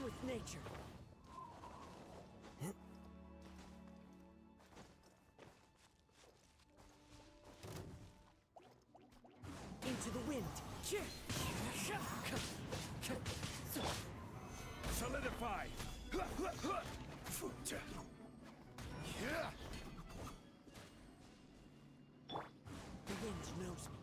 with nature. Into the wind. Solidify! The wind knows me.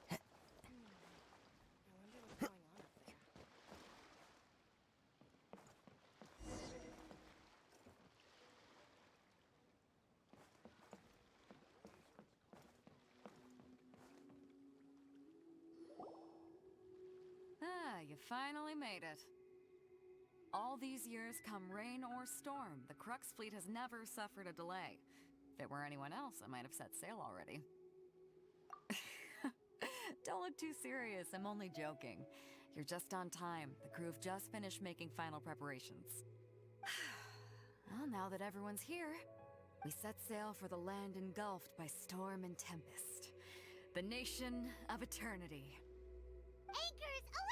I wonder what's going on up there. Ah, you finally made it. All these years, come rain or storm, the Crux fleet has never suffered a delay. If it were anyone else, I might have set sail already. Don't look too serious, I'm only joking. You're just on time. The crew have just finished making final preparations. Well, now that everyone's here, we set sail for the land engulfed by storm and tempest. The nation of eternity. Anchors away!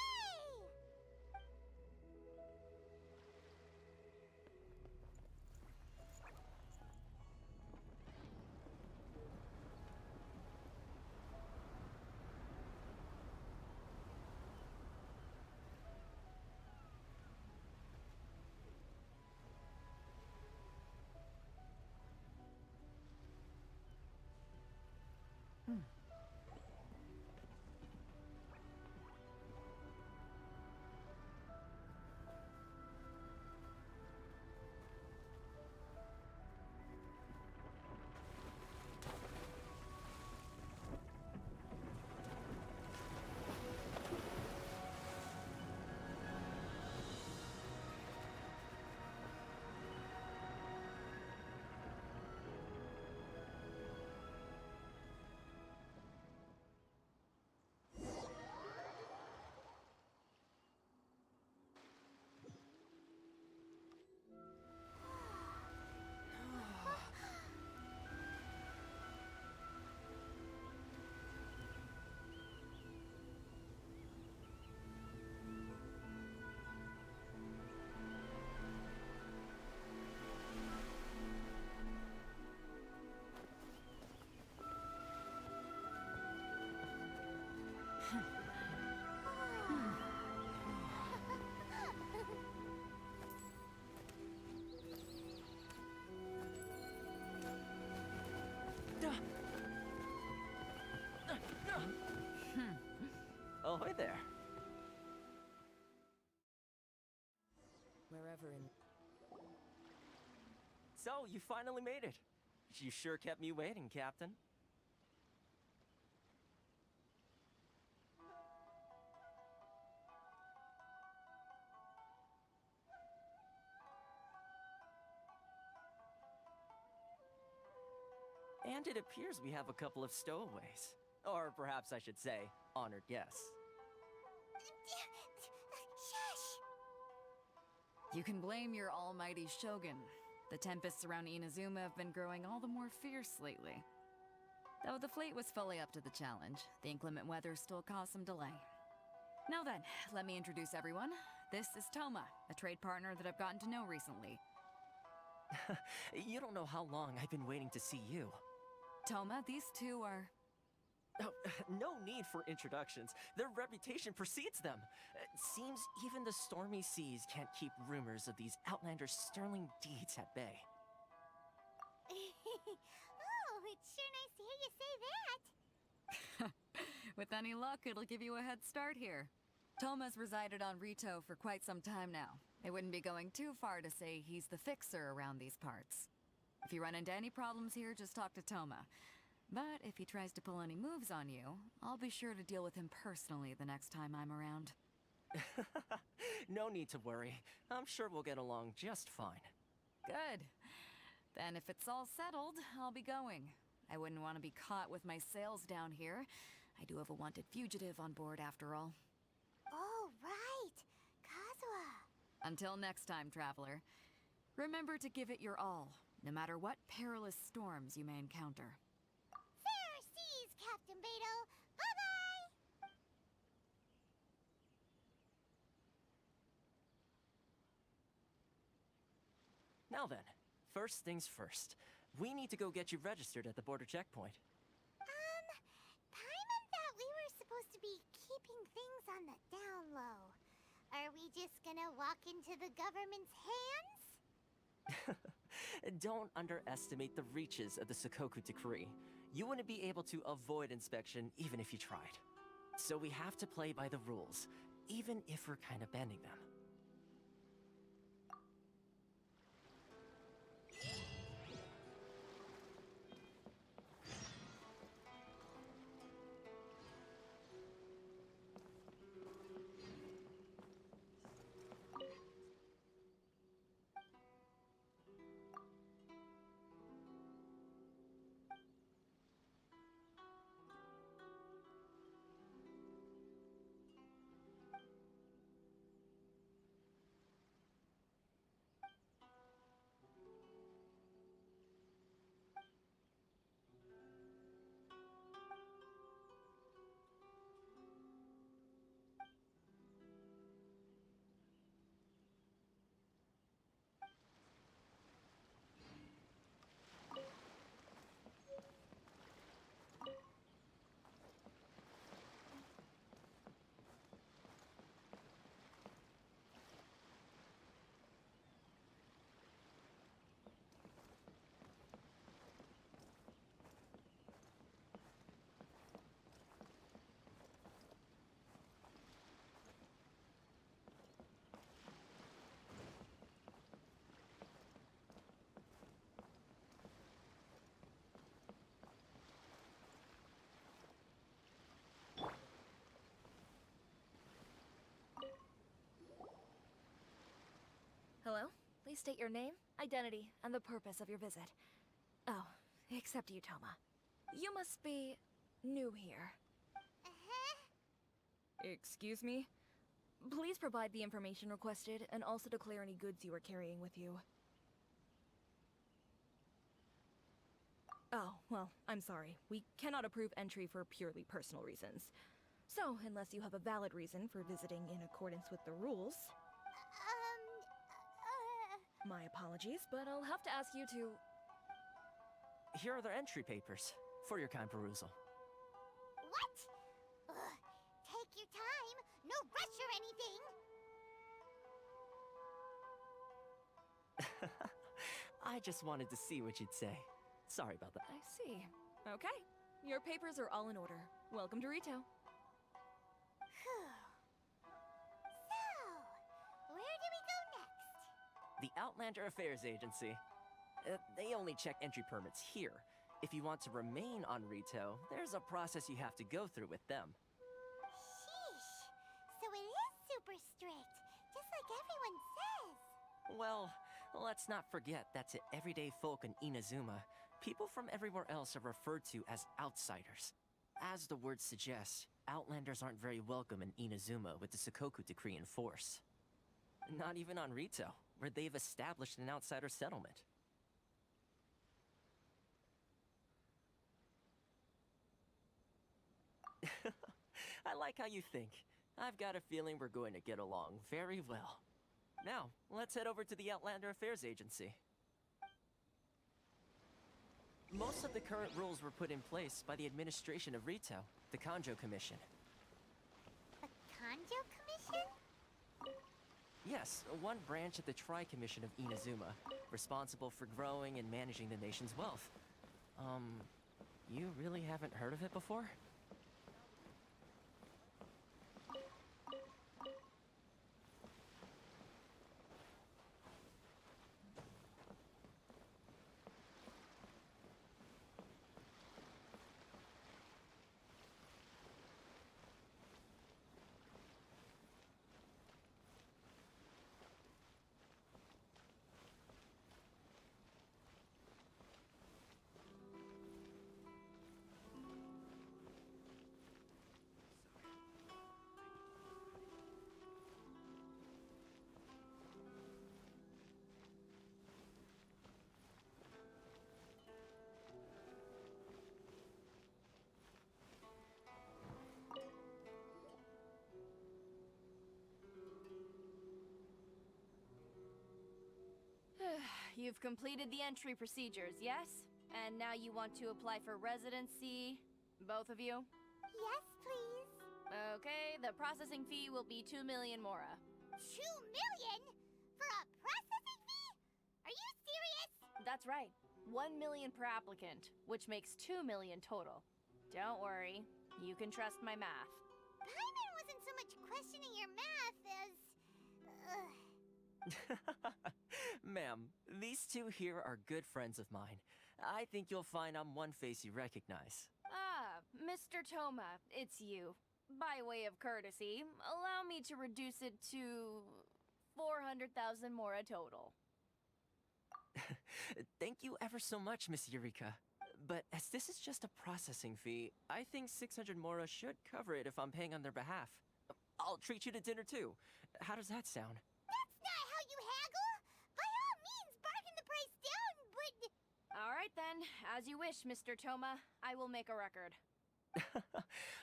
Ahoy there. Wherever in... So, you finally made it. You sure kept me waiting, Captain. And it appears we have a couple of stowaways. Or perhaps I should say, honored guests. Shush! You can blame your almighty Shogun. The tempests around Inazuma have been growing all the more fierce lately. Though the fleet was fully up to the challenge, the inclement weather still caused some delay. Now then, let me introduce everyone. This is Toma, a trade partner that I've gotten to know recently. You don't know how long I've been waiting to see you. Toma, these two are... Oh, no need for introductions. Their reputation precedes them. It seems even the stormy seas can't keep rumors of these outlanders' sterling deeds at bay. Oh, it's sure nice to hear you say that. With any luck, it'll give you a head start here. Toma's resided on Rito for quite some time now. It wouldn't be going too far to say he's the fixer around these parts. If you run into any problems here, just talk to Toma. But if he tries to pull any moves on you, I'll be sure to deal with him personally the next time I'm around. No need to worry. I'm sure we'll get along just fine. Good. Then if it's all settled, I'll be going. I wouldn't want to be caught with my sails down here. I do have a wanted fugitive on board after all. Oh, right. Kazuha. Until next time, traveler. Remember to give it your all, no matter what perilous storms you may encounter. Fair seas, Captain Beto. Bye-bye. Now then, first things first. We need to go get you registered at the border checkpoint. Paimon thought we were supposed to be keeping things on the down low. Are we just gonna walk into the government's hands? Don't underestimate the reaches of the Sakoku Decree. You wouldn't be able to avoid inspection even if you tried. So we have to play by the rules, even if we're kind of bending them. Hello? Please state your name, identity, and the purpose of your visit. Oh, except you, Toma. You must be new here. Excuse me? Please provide the information requested and also declare any goods you are carrying with you. Oh, well, I'm sorry. We cannot approve entry for purely personal reasons. So, unless you have a valid reason for visiting in accordance with the rules, my apologies, but I'll have to ask you to... Here are their entry papers for your kind perusal. What? Ugh, take your time. No rush or anything. I just wanted to see what you'd say. Sorry about that. I see. Okay. Your papers are all in order. Welcome to Rito. Phew. So, where do we go next? The Outlander Affairs Agency. They only check entry permits here. If you want to remain on Rito, there's a process you have to go through with them. Sheesh. So it is super strict, just like everyone says. Well, let's not forget that to everyday folk in Inazuma, people from everywhere else are referred to as outsiders. As the word suggests, Outlanders aren't very welcome in Inazuma with the Sakoku Decree in force. Not even on Rito, where they've established an outsider settlement. I like how you think. I've got a feeling we're going to get along very well. Now, let's head over to the Outlander Affairs Agency. Most of the current rules were put in place by the administration of Rito, the Kanjo Commission. The Kanjo Commission? Yes, one branch of the Tri-Commission of Inazuma, responsible for growing and managing the nation's wealth. You really haven't heard of it before? you've completed the entry procedures, yes? And now you want to apply for residency? Both of you? Yes, please. Okay, the processing fee will be 2 million Mora. 2 million? For a processing fee? Are you serious? That's right. 1 million per applicant, which makes 2 million total. Don't worry, you can trust my math. Paimon wasn't so much questioning your math as... Ma'am, these two here are good friends of mine. I think you'll find I'm one face you recognize. Ah, Mr. Toma, it's you. By way of courtesy, allow me to reduce it to 400,000 Mora total. Thank you ever so much, Miss Eureka. But as this is just a processing fee, I think 600 Mora should cover it if I'm paying on their behalf. I'll treat you to dinner too. How does that sound? That's not how you haggle! By all means, bargain the price down, but... All right then, as you wish, Mr. Toma. I will make a record.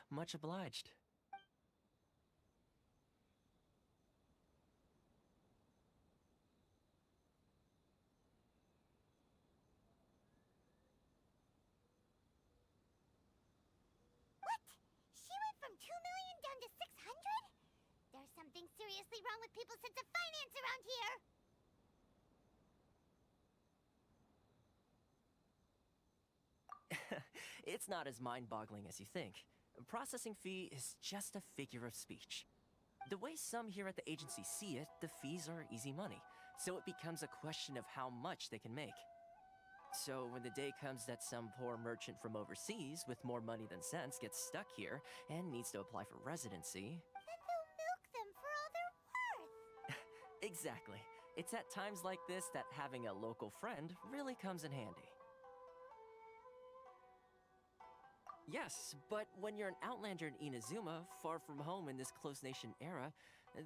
Much obliged. What? She went from 2 million down to 600? There's something seriously wrong with people's sense of finance around here! It's not as mind-boggling as you think. Processing fee is just a figure of speech. The way some here at the agency see it, the fees are easy money, so it becomes a question of how much they can make. So when the day comes that some poor merchant from overseas with more money than sense gets stuck here and needs to apply for residency... Then they'll milk them for all they're worth! Exactly. It's at times like this that having a local friend really comes in handy. Yes, but when you're an outlander in Inazuma, far from home in this close nation era,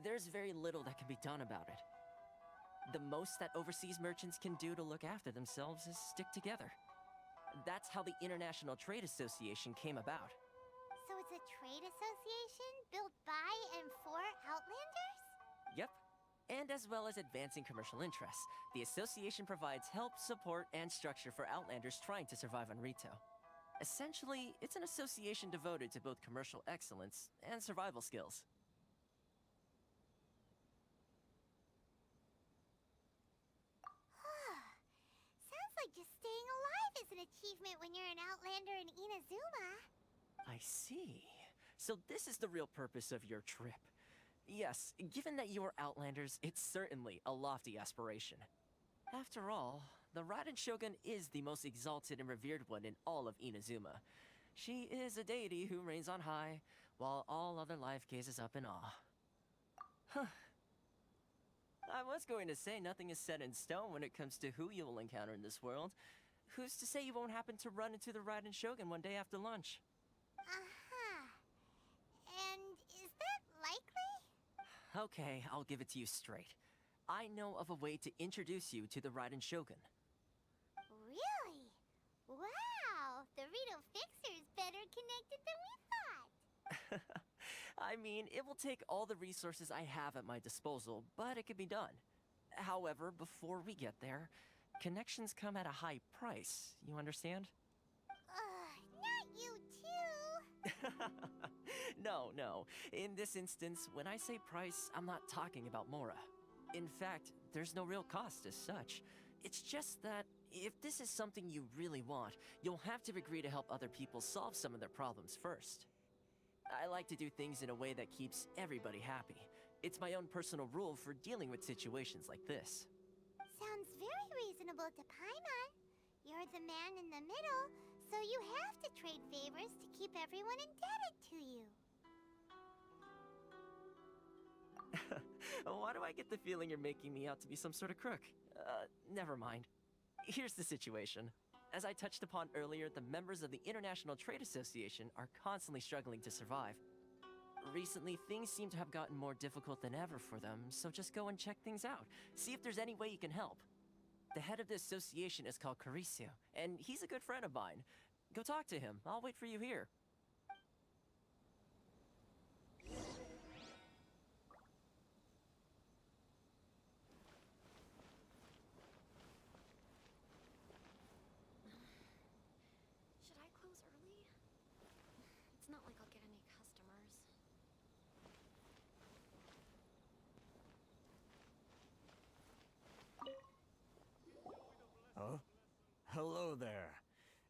there's very little that can be done about it. The most that overseas merchants can do to look after themselves is stick together. That's how the International Trade Association came about. So it's a trade association built by and for Outlanders? Yep. And as well as advancing commercial interests, the association provides help, support, and structure for Outlanders trying to survive on Rito. Essentially, it's an association devoted to both commercial excellence and survival skills. Sounds like just staying alive is an achievement when you're an Outlander in Inazuma. I see. So this is the real purpose of your trip. Yes, given that you are Outlanders, it's certainly a lofty aspiration. After all, the Raiden Shogun is the most exalted and revered one in all of Inazuma. She is a deity who reigns on high, while all other life gazes up in awe. Huh. I was going to say nothing is set in stone when it comes to who you will encounter in this world. Who's to say you won't happen to run into the Raiden Shogun one day after lunch? Uh-huh. And is that likely? Okay, I'll give it to you straight. I know of a way to introduce you to the Raiden Shogun. Really? Wow! The Rito Fixer's better connected than we thought! I mean, it will take all the resources I have at my disposal, but it can be done. However, before we get there, connections come at a high price, you understand? Not you too! No. In this instance, when I say price, I'm not talking about Mora. In fact, there's no real cost as such. It's just that if this is something you really want, you'll have to agree to help other people solve some of their problems first. I like to do things in a way that keeps everybody happy. It's my own personal rule for dealing with situations like this. Sounds very reasonable to Paimon. You're the man in the middle, so you have to trade favors to keep everyone indebted to you. Why do I get the feeling you're making me out to be some sort of crook? Never mind. Here's the situation. As I touched upon earlier, the members of the International Trade Association are constantly struggling to survive. Recently, things seem to have gotten more difficult than ever for them, so just go and check things out. See if there's any way you can help. The head of the association is called Caricio, and he's a good friend of mine. Go talk to him. I'll wait for you here.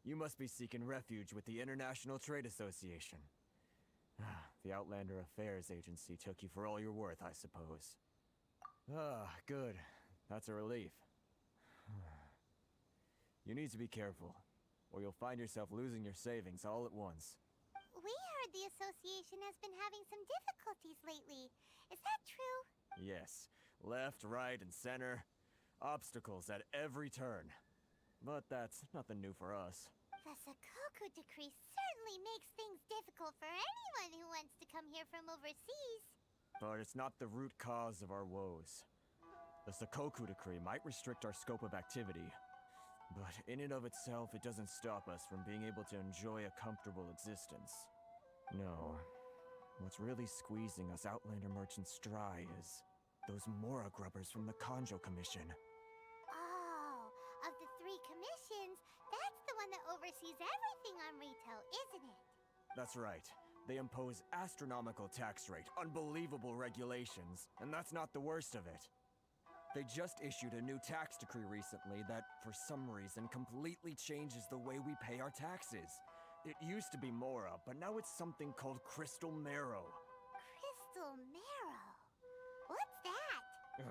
You must be seeking refuge with the International Trade Association. The Outlander Affairs Agency took you for all you're worth, I suppose. Ah, good. That's a relief. You need to be careful, or you'll find yourself losing your savings all at once. We heard the association has been having some difficulties lately. Is that true? Yes. Left, right, and center. Obstacles at every turn. But that's nothing new for us. The Sakoku decree certainly makes things difficult for anyone who wants to come here from overseas. But it's not the root cause of our woes. The Sakoku decree might restrict our scope of activity, but in and of itself, it doesn't stop us from being able to enjoy a comfortable existence. No. What's really squeezing us Outlander merchants dry is those Mora grubbers from the Kanjo Commission. Oh, of the three commissions, that's the one that oversees everything on retail, isn't it? That's right. They impose astronomical tax rate, unbelievable regulations, and that's not the worst of it. They just issued a new tax decree recently that, for some reason, completely changes the way we pay our taxes. It used to be Mora, but now it's something called Crystal Marrow. Crystal Marrow? What's that?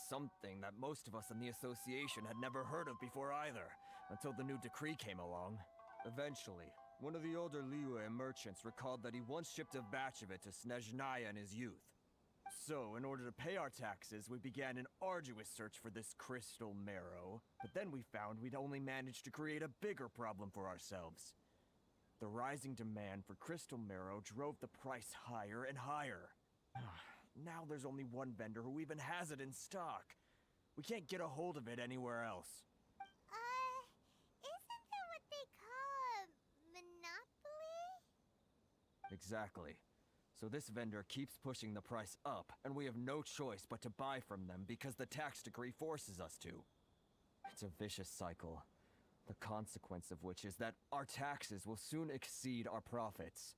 Something that most of us in the association had never heard of before either, until the new decree came along. Eventually, one of the older Liyue merchants recalled that he once shipped a batch of it to Snezhnaya in his youth. So, in order to pay our taxes, we began an arduous search for this Crystal Marrow, but then we found we'd only managed to create a bigger problem for ourselves. The rising demand for Crystal Marrow drove the price higher and higher. Now there's only one vendor who even has it in stock. We can't get a hold of it anywhere else. Isn't that what they call a monopoly? Exactly. So this vendor keeps pushing the price up, and we have no choice but to buy from them because the tax decree forces us to. It's a vicious cycle, the consequence of which is that our taxes will soon exceed our profits.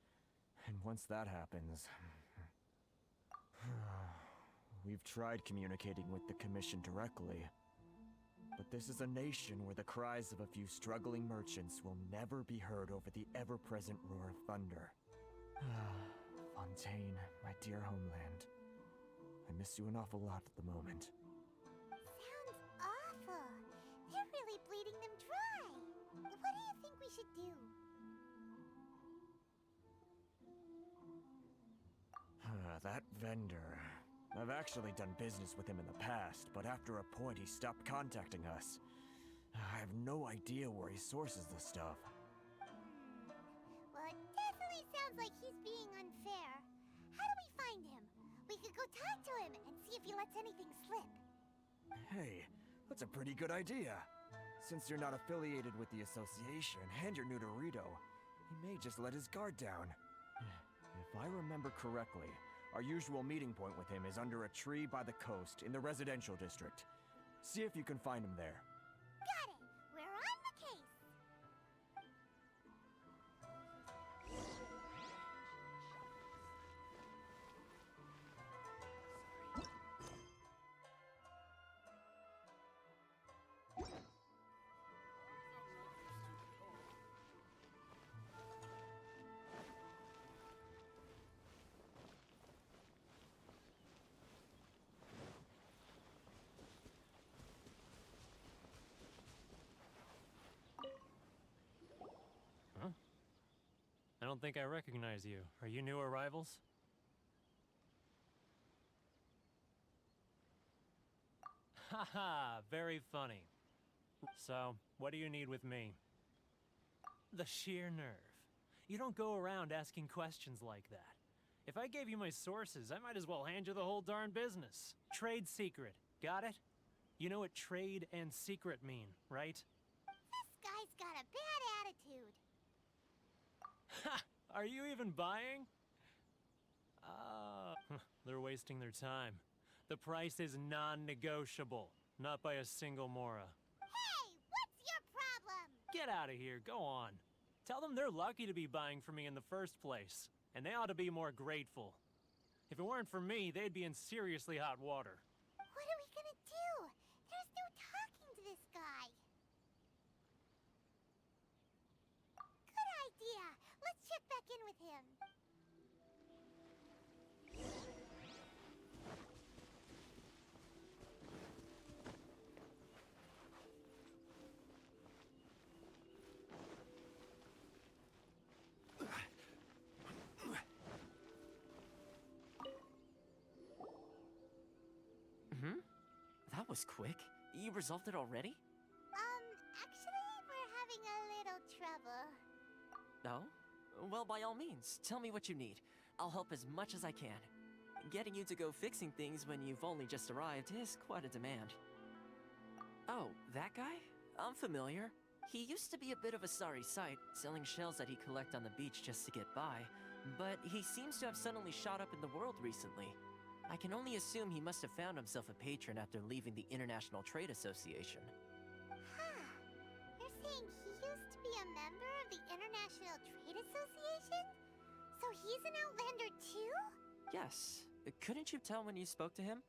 And once that happens... We've tried communicating with the Commission directly, but this is a nation where the cries of a few struggling merchants will never be heard over the ever-present roar of thunder. Fontaine, my dear homeland. I miss you an awful lot at the moment. Sounds awful. They're really bleeding them dry. What do you think we should do? That vendor. I've actually done business with him in the past, but after a point he stopped contacting us. I have no idea where he sources the stuff. Well, it definitely sounds like he's being unfair. How do we find him? We could go talk to him and see if he lets anything slip. Hey, that's a pretty good idea. Since you're not affiliated with the association and you're new to Rito, he may just let his guard down. If I remember correctly, our usual meeting point with him is under a tree by the coast in the residential district. See if you can find him there. Got it! We're on the case! I don't think I recognize you. Are you new arrivals? Haha, very funny. So, what do you need with me? The sheer nerve. You don't go around asking questions like that. If I gave you my sources, I might as well hand you the whole darn business. Trade secret. Got it? You know what trade and secret mean, right? This guy's got a bad attitude. Ha! Are you even buying? They're wasting their time. The price is non-negotiable. Not by a single Mora. Hey, what's your problem? Get out of here, go on. Tell them they're lucky to be buying from me in the first place. And they ought to be more grateful. If it weren't for me, they'd be in seriously hot water. What are we gonna do? There's no talking to this guy. in with him. That was quick. You resolved it already? Actually, we're having a little trouble. Oh? Well, by all means, tell me what you need. I'll help as much as I can. Getting you to go fixing things when you've only just arrived is quite a demand. Oh, that guy? I'm familiar. He used to be a bit of a sorry sight, selling shells that he collect on the beach just to get by. But he seems to have suddenly shot up in the world recently. I can only assume he must have found himself a patron after leaving the International Trade Association. Huh. You're saying he used to be a member of the International Trade Association? So he's an Outlander too? Yes. Couldn't you tell when you spoke to him?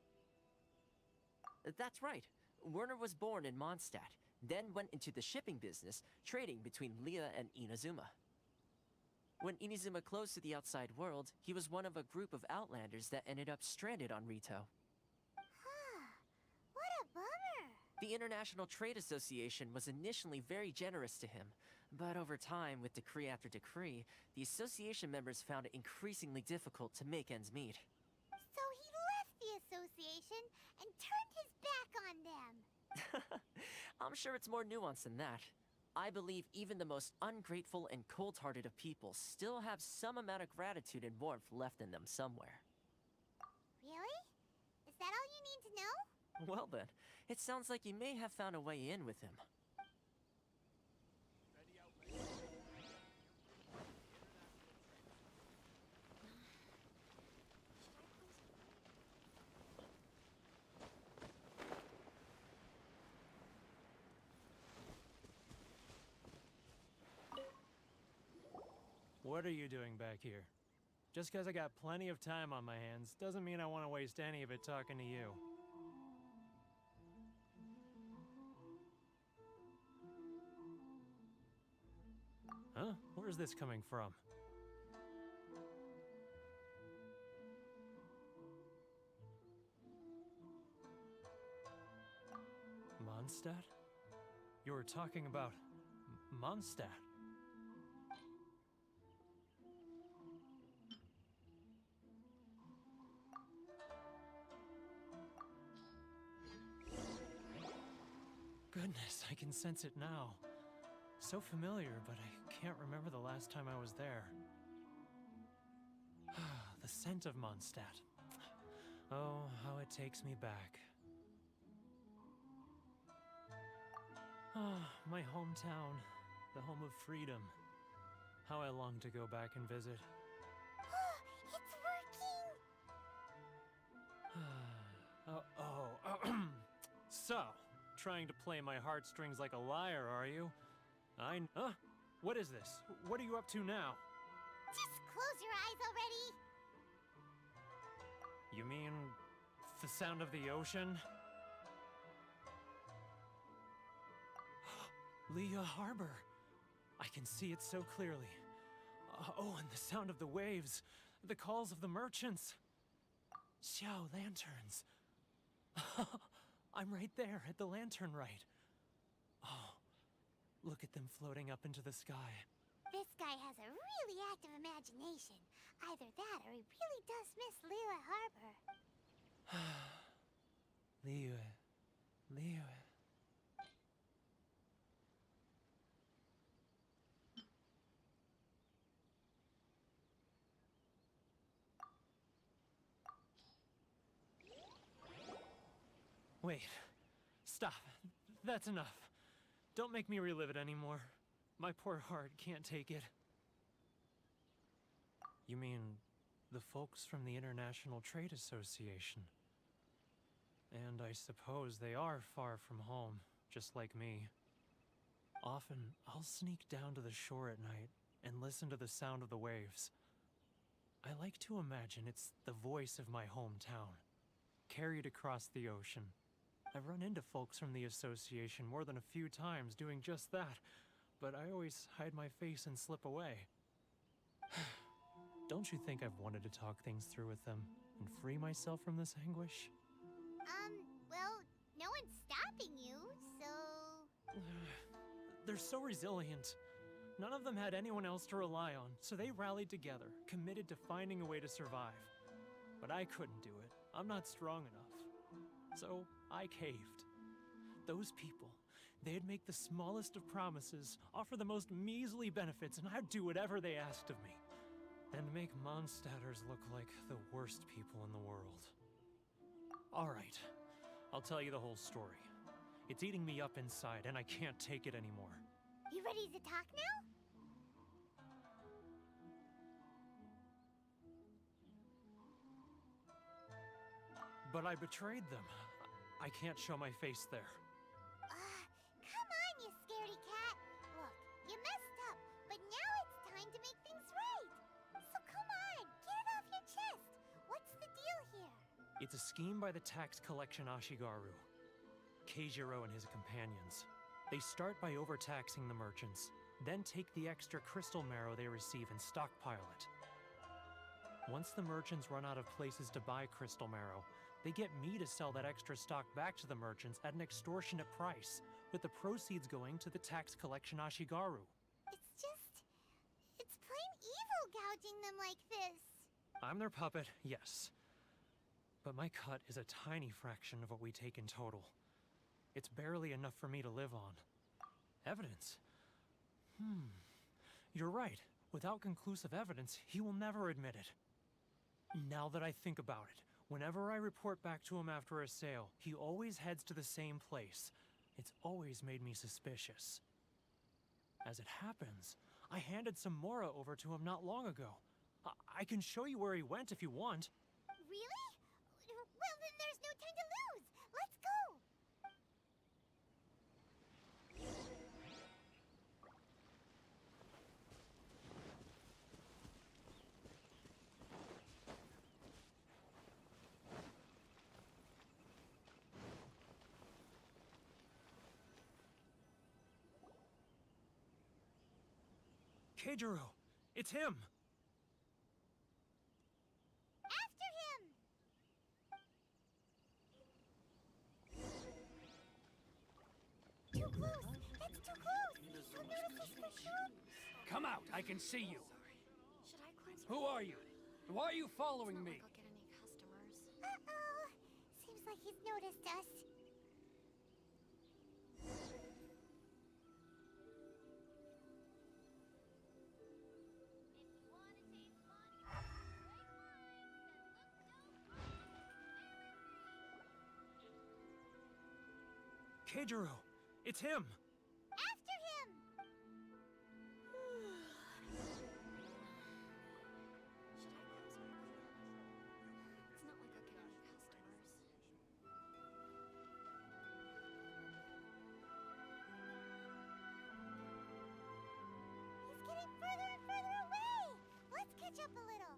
That's right. Werner was born in Mondstadt, then went into the shipping business, trading between Leah and Inazuma. When Inazuma closed to the outside world, he was one of a group of Outlanders that ended up stranded on Rito. Huh. What a bummer. The International Trade Association was initially very generous to him, but over time, with decree after decree, the association members found it increasingly difficult to make ends meet. So he left the association and turned his back on them. I'm sure it's more nuanced than that. I believe even the most ungrateful and cold-hearted of people still have some amount of gratitude and warmth left in them somewhere. Really? Is that all you need to know? Well then, it sounds like you may have found a way in with him. What are you doing back here? Just because I got plenty of time on my hands doesn't mean I want to waste any of it talking to you. Huh? Where's this coming from? Mondstadt? You were talking about Mondstadt. Goodness, I can sense it now. So familiar, but I can't remember the last time I was there. The scent of Mondstadt. Oh, how it takes me back. Ah, my hometown, the home of freedom. How I long to go back and visit. It's working! So, trying to play my heartstrings like a liar, are you? Huh? What is this? What are you up to now? Just close your eyes already! You mean the sound of the ocean? Leah Harbor. I can see it so clearly. Oh, and the sound of the waves. The calls of the merchants. Xiao lanterns. I'm right there at the lantern right. Oh, look at them floating up into the sky. This guy has a really active imagination. Either that or he really does miss Liyue Harbor. Liyue. Wait. Stop. That's enough. Don't make me relive it anymore. My poor heart can't take it. You mean the folks from the International Trade Association? And I suppose they are far from home, just like me. Often, I'll sneak down to the shore at night and listen to the sound of the waves. I like to imagine it's the voice of my hometown, carried across the ocean. I've run into folks from the association more than a few times doing just that, but I always hide my face and slip away. Don't you think I've wanted to talk things through with them and free myself from this anguish? Well, no one's stopping you, so... They're so resilient. None of them had anyone else to rely on, so they rallied together, committed to finding a way to survive. But I couldn't do it. I'm not strong enough. So I caved. Those people, they'd make the smallest of promises, offer the most measly benefits, and I'd do whatever they asked of me. And make Mondstadters look like the worst people in the world. Alright, I'll tell you the whole story. It's eating me up inside, and I can't take it anymore. You ready to talk now? But I betrayed them. I can't show my face there. Come on, you scaredy cat. Look, you messed up, but now it's time to make things right. So come on, get it off your chest. What's the deal here? It's a scheme by the tax collection Ashigaru. Keijiro and his companions. They start by overtaxing the merchants, then take the extra crystal marrow they receive and stockpile it. Once the merchants run out of places to buy crystal marrow, they get me to sell that extra stock back to the merchants at an extortionate price, with the proceeds going to the tax collection Ashigaru. It's plain evil gouging them like this. I'm their puppet, yes. But my cut is a tiny fraction of what we take in total. It's barely enough for me to live on. Evidence? You're right. Without conclusive evidence, he will never admit it. Now that I think about it, whenever I report back to him after a sale, he always heads to the same place. It's always made me suspicious. As it happens, I handed some Mora over to him not long ago. I can show you where he went if you want. Really? Well, then there's no time to lose. Let's go. Keijiro! It's him! After him! Too close! That's too close! He'll notice us for sure! Come out, I can see you. Should I cleanse Who are you? Why are you following me? I'll get any customers. Uh-oh! Seems like he's noticed us. Keijiro! It's him! After him! Should I cleanse It's not like I'll get any customers. He's getting further and further away! Let's catch up a little.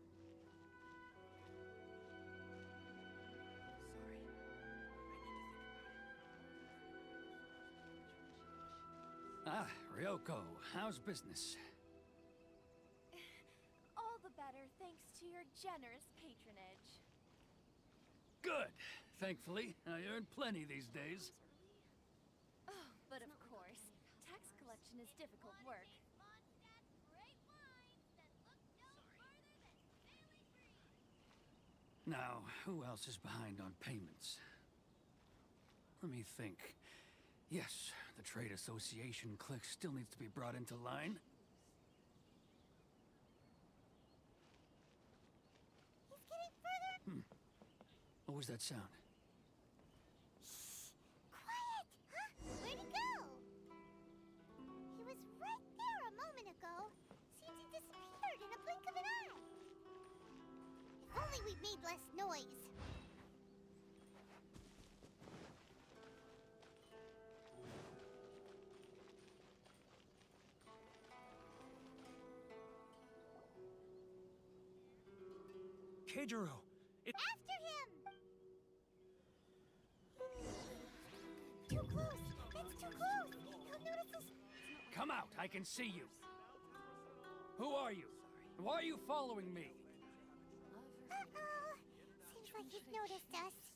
Ah, Ryoko, how's business? All the better thanks to your generous patronage. Good. Thankfully, I earn plenty these days. Oh, but of course, tax collection is difficult work. Now, who else is behind on payments? Let me think. Yes, the Trade Association clique still needs to be brought into line. He's getting further. What was that sound? Quiet! Huh? Where'd he go? He was right there a moment ago. Seems he disappeared in a blink of an eye. If only we'd made less noise. Keijiro! After him! Too close! It's too close! He'll notice us! Come out, I can see you. Who are you? Why are you following me? like he's noticed us.